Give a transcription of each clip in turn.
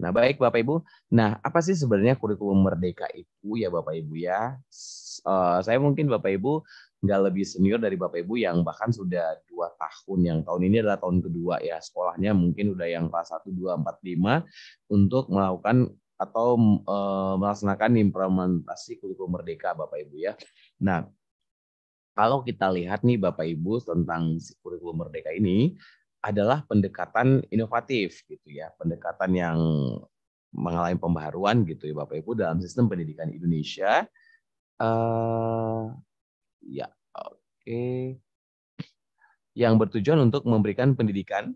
Nah, baik Bapak Ibu. Nah, apa sih sebenarnya kurikulum merdeka itu ya Bapak Ibu ya? Saya mungkin Bapak Ibu nggak lebih senior dari Bapak Ibu yang bahkan sudah 2 tahun. Yang tahun ini adalah tahun kedua ya. Sekolahnya mungkin udah yang kelas 1, 2, 4, 5 untuk melakukan atau melaksanakan implementasi kurikulum merdeka Bapak Ibu ya. Nah, kalau kita lihat nih Bapak Ibu tentang si kurikulum merdeka ini adalah pendekatan inovatif gitu ya, pendekatan yang mengalami pembaharuan gitu ya Bapak Ibu dalam sistem pendidikan Indonesia. eh ya, oke. Yang bertujuan untuk memberikan pendidikan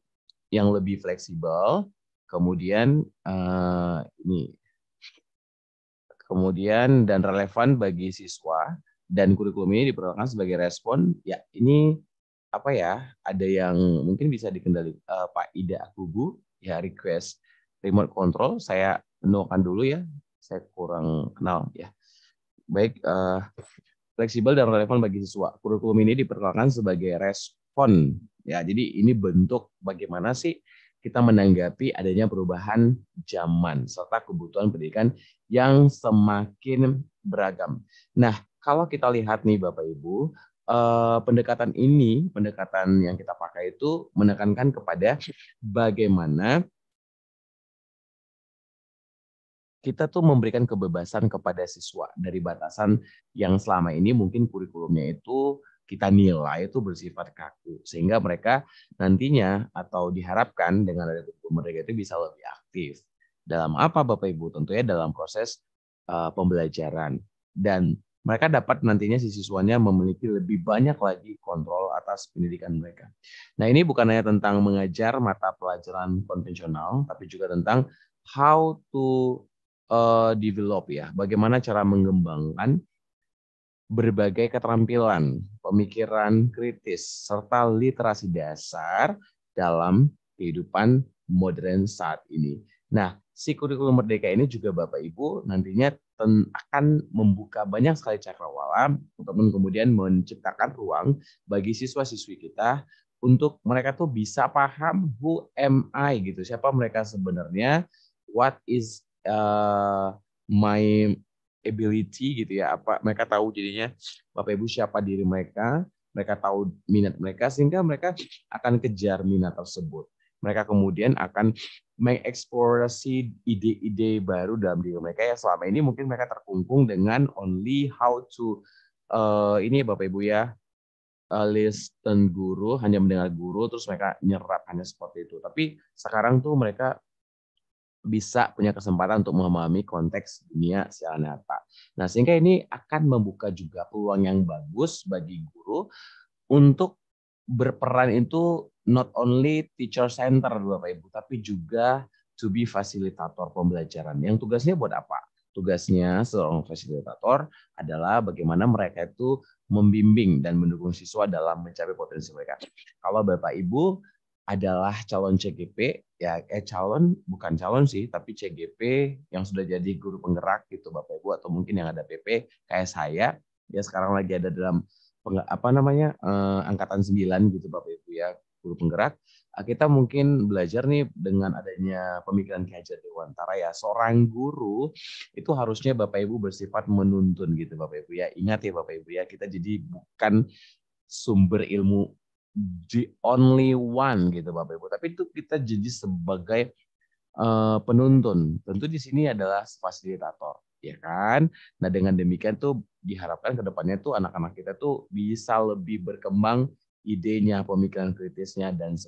yang lebih fleksibel, kemudian ini kemudian dan relevan bagi siswa dan kurikulum ini diperlakukan sebagai respon ya ini apa ya, ada yang mungkin bisa dikendali Pak Ida Akubu ya, request remote control saya nokan dulu ya, saya kurang kenal ya. Baik, fleksibel dan relevan bagi siswa, kurikulum ini diperlakukan sebagai respon ya, jadi ini bentuk bagaimana sih kita menanggapi adanya perubahan zaman serta kebutuhan pendidikan yang semakin beragam. Nah, kalau kita lihat nih Bapak Ibu, pendekatan ini, pendekatan yang kita pakai itu menekankan kepada bagaimana kita tuh memberikan kebebasan kepada siswa dari batasan yang selama ini mungkin kurikulumnya itu kita nilai itu bersifat kaku, sehingga mereka nantinya atau diharapkan dengan ada kurikulum mereka itu bisa lebih aktif dalam apa Bapak Ibu, tentunya dalam proses pembelajaran, dan mereka dapat nantinya si siswanya memiliki lebih banyak lagi kontrol atas pendidikan mereka. Nah, ini bukan hanya tentang mengajar mata pelajaran konvensional, tapi juga tentang how to develop ya, bagaimana cara mengembangkan berbagai keterampilan, pemikiran kritis, serta literasi dasar dalam kehidupan modern saat ini. Nah, si kurikulum merdeka ini juga Bapak Ibu nantinya akan membuka banyak sekali cakrawala untuk kemudian menciptakan ruang bagi siswa-siswi kita untuk mereka tuh bisa paham who am I gitu, siapa mereka sebenarnya, what is my ability gitu ya, apa mereka tahu jadinya Bapak Ibu siapa diri mereka, mereka tahu minat mereka sehingga mereka akan kejar minat tersebut. Mereka kemudian akan mengeksplorasi ide-ide baru dalam diri mereka yang selama ini mungkin mereka terkungkung dengan only how to ini Bapak Ibu ya, listen guru, hanya mendengar guru terus mereka nyerap hanya seperti itu. Tapi sekarang tuh mereka bisa punya kesempatan untuk memahami konteks dunia secara nyata. Nah, sehingga ini akan membuka juga peluang yang bagus bagi guru untuk berperan itu not only teacher center Bapak Ibu, tapi juga to be fasilitator pembelajaran. Yang tugasnya buat apa? Tugasnya seorang fasilitator adalah bagaimana mereka itu membimbing dan mendukung siswa dalam mencapai potensi mereka. Kalau Bapak Ibu adalah calon CGP ya, calon bukan calon sih, tapi CGP yang sudah jadi guru penggerak gitu Bapak Ibu, atau mungkin yang ada PP kayak saya ya, sekarang lagi ada dalam apa namanya angkatan 9 gitu Bapak Ibu ya, guru penggerak. Kita mungkin belajar nih dengan adanya pemikiran Ki Hajar Dewantara ya, seorang guru itu harusnya Bapak Ibu bersifat menuntun gitu Bapak Ibu ya. Ingat ya Bapak Ibu ya, kita jadi bukan sumber ilmu the only one gitu Bapak Ibu, tapi itu kita jadi sebagai penuntun. Tentu di sini adalah fasilitator, ya kan? Nah, dengan demikian tuh diharapkan ke depannya tuh anak-anak kita tuh bisa lebih berkembang idenya, pemikiran kritisnya dan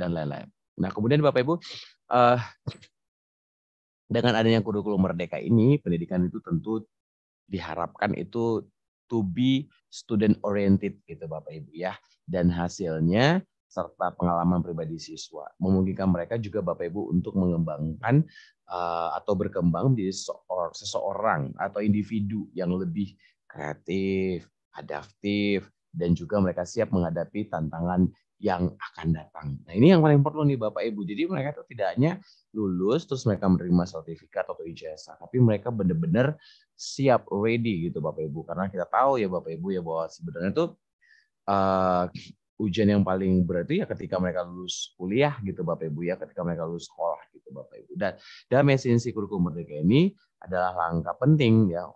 lain-lain. Nah, kemudian Bapak Ibu, uh, dengan adanya kurikulum merdeka ini, pendidikan itu tentu diharapkan itu to be student oriented gitu Bapak Ibu ya. Dan hasilnya serta pengalaman pribadi siswa memungkinkan mereka juga Bapak Ibu untuk mengembangkan atau berkembang di seseorang atau individu yang lebih kreatif, adaptif, dan juga mereka siap menghadapi tantangan yang akan datang. Nah, ini yang paling perlu nih Bapak Ibu. Jadi mereka itu tidak hanya lulus terus mereka menerima sertifikat atau ijazah, tapi mereka benar-benar siap ready gitu Bapak Ibu, karena kita tahu ya Bapak Ibu ya bahwa sebenarnya tuh uh, ujian yang paling berat itu ya ketika mereka lulus kuliah gitu Bapak Ibu ya, ketika mereka lulus sekolah gitu Bapak Ibu. Dan dalam esensi kurikulum merdeka ini adalah langkah penting ya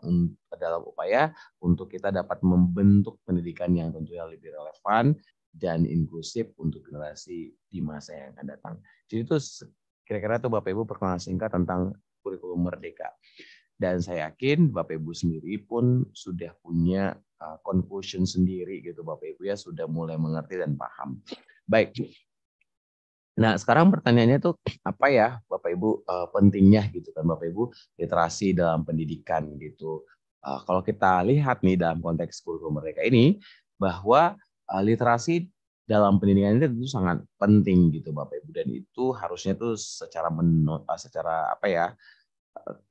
dalam upaya untuk kita dapat membentuk pendidikan yang tentunya lebih relevan dan inklusif untuk generasi di masa yang akan datang. Jadi itu kira-kira tuh Bapak Ibu perkenalan singkat tentang kurikulum merdeka. Dan saya yakin Bapak Ibu sendiri pun sudah punya conclusion sendiri gitu Bapak Ibu ya, sudah mulai mengerti dan paham. Baik. Nah, sekarang pertanyaannya tuh apa ya Bapak Ibu pentingnya gitu kan Bapak Ibu literasi dalam pendidikan gitu. Kalau kita lihat nih dalam konteks kurikulum mereka ini bahwa literasi dalam pendidikan itu tentu sangat penting gitu Bapak Ibu, dan itu harusnya tuh secara apa ya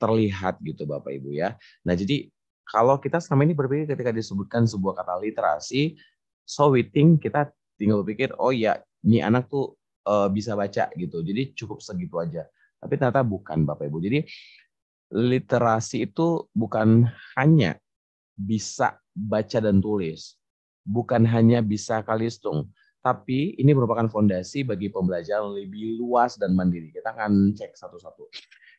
terlihat gitu Bapak Ibu ya. Nah, jadi kalau kita selama ini berpikir ketika disebutkan sebuah kata literasi, so we think kita tinggal berpikir, oh ya, ini anak tuh bisa baca gitu. Jadi cukup segitu aja. Tapi ternyata bukan Bapak Ibu. Jadi literasi itu bukan hanya bisa baca dan tulis, bukan hanya bisa kalistung, tapi ini merupakan fondasi bagi pembelajaran lebih luas dan mandiri. Kita akan cek satu-satu.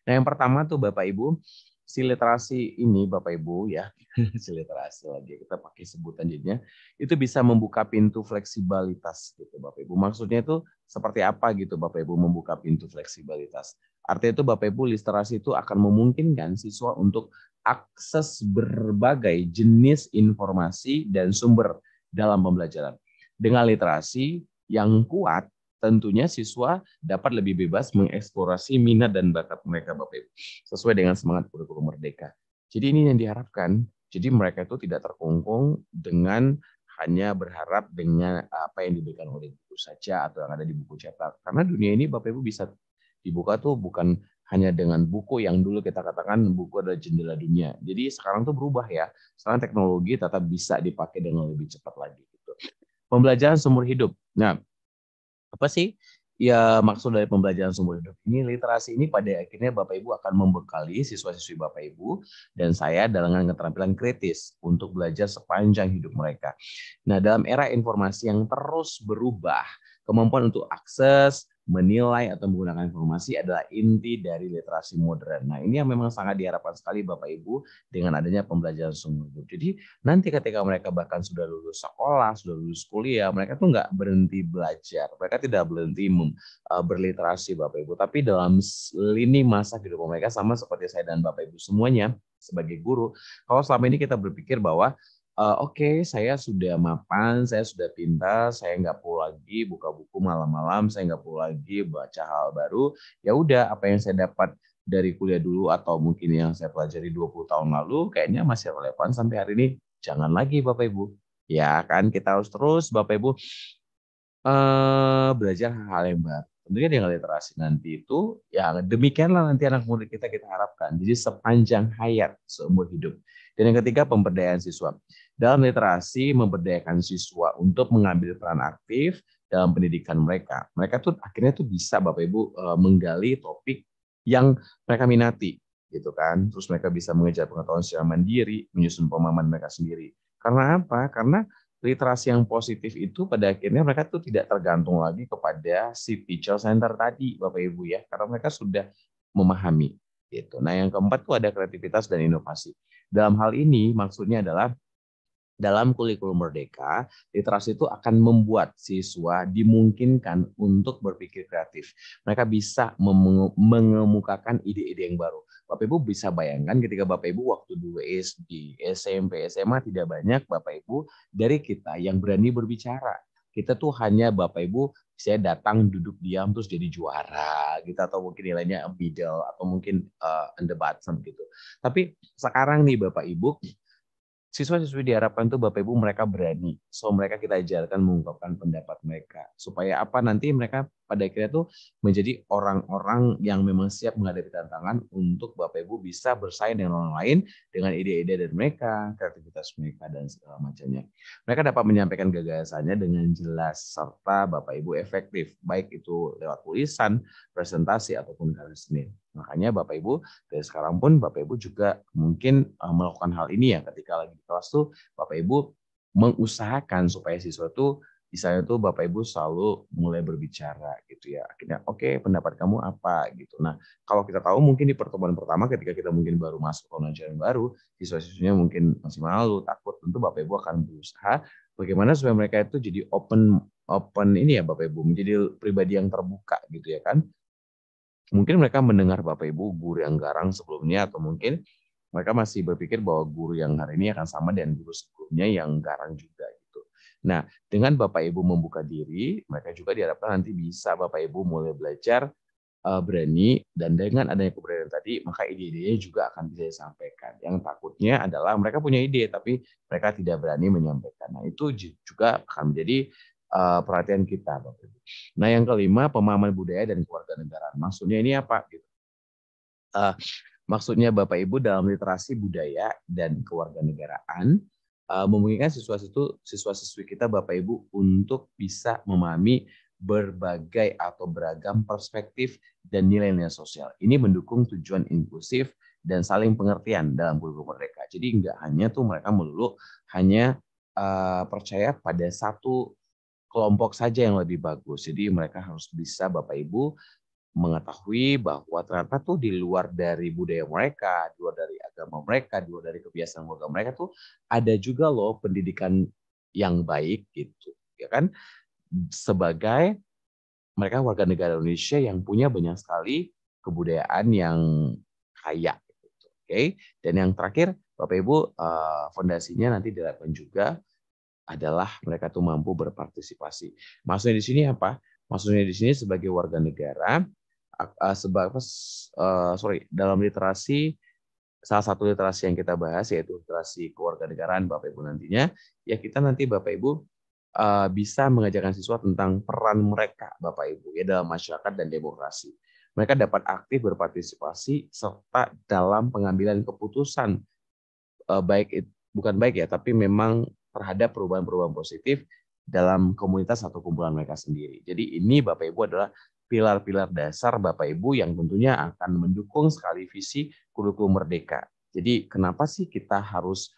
Nah, yang pertama tuh Bapak Ibu, si literasi ini Bapak Ibu ya, si literasi lagi kita pakai sebutan jadinya, itu bisa membuka pintu fleksibilitas gitu Bapak Ibu. Maksudnya itu seperti apa gitu Bapak Ibu membuka pintu fleksibilitas. Artinya itu Bapak Ibu literasi itu akan memungkinkan siswa untuk akses berbagai jenis informasi dan sumber dalam pembelajaran. Dengan literasi yang kuat, tentunya siswa dapat lebih bebas mengeksplorasi minat dan bakat mereka Bapak Ibu, sesuai dengan semangat kurikulum merdeka. Jadi ini yang diharapkan. Jadi mereka itu tidak terkungkung dengan hanya berharap dengan apa yang diberikan oleh buku saja atau yang ada di buku cetak. Karena dunia ini Bapak Ibu bisa dibuka tuh bukan hanya dengan buku yang dulu kita katakan buku adalah jendela dunia. Jadi sekarang tuh berubah ya. Sekarang teknologi tetap bisa dipakai dengan lebih cepat lagi gitu. Pembelajaran seumur hidup. Nah, apa sih ya maksud dari pembelajaran seumur hidup ini? Literasi ini pada akhirnya Bapak Ibu akan membekali siswa-siswi Bapak Ibu dan saya dengan keterampilan kritis untuk belajar sepanjang hidup mereka. Nah, dalam era informasi yang terus berubah, kemampuan untuk akses, menilai atau menggunakan informasi adalah inti dari literasi modern. Nah, ini yang memang sangat diharapkan sekali Bapak Ibu dengan adanya pembelajaran seumur hidup. Jadi nanti ketika mereka bahkan sudah lulus sekolah, sudah lulus kuliah, mereka tuh nggak berhenti belajar. Mereka tidak berhenti berliterasi Bapak Ibu. Tapi dalam lini masa kehidupan mereka sama seperti saya dan Bapak Ibu semuanya sebagai guru. Kalau selama ini kita berpikir bahwa oke, saya sudah mapan, saya sudah pintar, saya nggak perlu lagi buka buku malam-malam, saya nggak perlu lagi baca hal baru. Ya udah, apa yang saya dapat dari kuliah dulu atau mungkin yang saya pelajari 20 tahun lalu, kayaknya masih relevan sampai hari ini. Jangan lagi Bapak Ibu. Ya kan, kita harus terus Bapak Ibu belajar hal-hal yang baru. Tentunya dengan literasi nanti itu, ya demikianlah nanti anak murid kita harapkan. Jadi sepanjang hayat, seumur hidup. Dan yang ketiga, pemberdayaan siswa. Dalam literasi, memberdayakan siswa untuk mengambil peran aktif dalam pendidikan mereka. Mereka tuh akhirnya tuh bisa Bapak Ibu menggali topik yang mereka minati, gitu kan. Terus mereka bisa mengejar pengetahuan secara mandiri, menyusun pemahaman mereka sendiri. Karena apa? Karena literasi yang positif itu pada akhirnya mereka tuh tidak tergantung lagi kepada si teacher center tadi Bapak Ibu ya, karena mereka sudah memahami gitu. Nah, yang keempat tuh ada kreativitas dan inovasi. Dalam hal ini maksudnya adalah dalam kurikulum merdeka, literasi itu akan membuat siswa dimungkinkan untuk berpikir kreatif. Mereka bisa mengemukakan ide-ide yang baru. Bapak Ibu bisa bayangkan ketika Bapak Ibu waktu dulu SD, SMP, SMA tidak banyak Bapak Ibu dari kita yang berani berbicara. Kita tuh hanya Bapak Ibu saya datang duduk diam terus jadi juara gitu, atau mungkin nilainya middle atau mungkin on the bottom gitu. Tapi sekarang nih Bapak Ibu, siswa-siswi diharapkan tuh Bapak Ibu mereka berani. So mereka kita ajarkan mengungkapkan pendapat mereka. Supaya apa nanti mereka pada akhirnya tuh menjadi orang-orang yang memang siap menghadapi tantangan untuk Bapak Ibu bisa bersaing dengan orang lain dengan ide-ide dari mereka, kreativitas mereka dan segala macamnya. Mereka dapat menyampaikan gagasannya dengan jelas serta Bapak Ibu efektif, baik itu lewat tulisan, presentasi ataupun karya seni. Makanya Bapak Ibu dari sekarang pun Bapak Ibu juga mungkin melakukan hal ini ya ketika lagi di kelas tuh Bapak Ibu mengusahakan supaya siswa itu Misalnya tuh Bapak Ibu selalu mulai berbicara gitu ya. Akhirnya oke, pendapat kamu apa gitu. Nah, kalau kita tahu mungkin di pertemuan pertama ketika kita mungkin baru masuk tahun ajaran baru, siswa-siswinya mungkin masih malu, takut, tentu Bapak Ibu akan berusaha bagaimana supaya mereka itu jadi open open ini ya Bapak Ibu, menjadi pribadi yang terbuka gitu ya kan. Mungkin mereka mendengar Bapak Ibu guru yang garang sebelumnya, atau mungkin mereka masih berpikir bahwa guru yang hari ini akan sama dengan guru sebelumnya yang garang juga gitu. Nah, dengan Bapak Ibu membuka diri, mereka juga diharapkan nanti bisa Bapak Ibu mulai belajar berani, dan dengan adanya keberanian tadi, maka ide-idenya juga akan bisa disampaikan. Yang takutnya adalah mereka punya ide, tapi mereka tidak berani menyampaikan. Nah, itu juga akan menjadi perhatian kita, Bapak Ibu. Nah, yang kelima, pemahaman budaya dan kewarganegaraan. Maksudnya ini apa? Gitu. Maksudnya Bapak Ibu dalam literasi budaya dan kewarganegaraan memungkinkan siswa-siswi kita Bapak Ibu untuk bisa memahami berbagai atau beragam perspektif dan nilai-nilai sosial. Ini mendukung tujuan inklusif dan saling pengertian dalam kurikulum mereka. Jadi nggak hanya tuh mereka melulu hanya percaya pada satu kelompok saja yang lebih bagus. Jadi mereka harus bisa Bapak Ibu mengetahui bahwa ternyata tuh di luar dari budaya mereka, di luar dari agama mereka, di luar dari kebiasaan keluarga mereka tuh ada juga loh pendidikan yang baik gitu, ya kan? Sebagai mereka warga negara Indonesia yang punya banyak sekali kebudayaan yang kaya, gitu. Oke. Dan yang terakhir, Bapak Ibu, fondasinya nanti diharapkan juga adalah mereka tuh mampu berpartisipasi. Maksudnya di sini apa? Maksudnya di sini sebagai warga negara, dalam literasi, salah satu literasi yang kita bahas yaitu literasi kewarganegaraan Bapak Ibu nantinya, ya kita nanti Bapak Ibu bisa mengajarkan siswa tentang peran mereka Bapak Ibu ya dalam masyarakat dan demokrasi. Mereka dapat aktif berpartisipasi serta dalam pengambilan keputusan, bukan baik ya, tapi memang terhadap perubahan-perubahan positif dalam komunitas atau kumpulan mereka sendiri. Jadi ini Bapak Ibu adalah pilar-pilar dasar Bapak Ibu yang tentunya akan mendukung sekali visi kurikulum merdeka. Jadi kenapa sih kita harus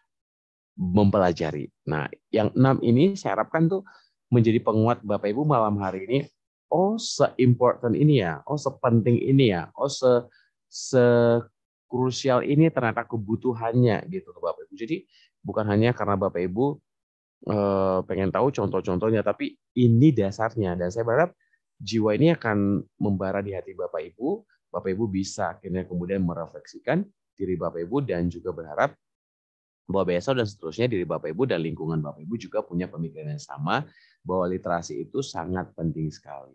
mempelajari? Nah, yang 6 ini saya harapkan tuh menjadi penguat Bapak Ibu malam hari ini. Oh, se-important ini ya. Oh, sepenting ini ya. Oh, se krusial ini ternyata kebutuhannya gitu Bapak Ibu. Jadi bukan hanya karena Bapak Ibu pengen tahu contoh-contohnya, tapi ini dasarnya. Dan saya berharap jiwa ini akan membara di hati Bapak Ibu. Bapak Ibu bisa akhirnya kemudian merefleksikan diri Bapak Ibu, dan juga berharap bahwa besok dan seterusnya diri Bapak Ibu dan lingkungan Bapak Ibu juga punya pemikiran yang sama bahwa literasi itu sangat penting sekali.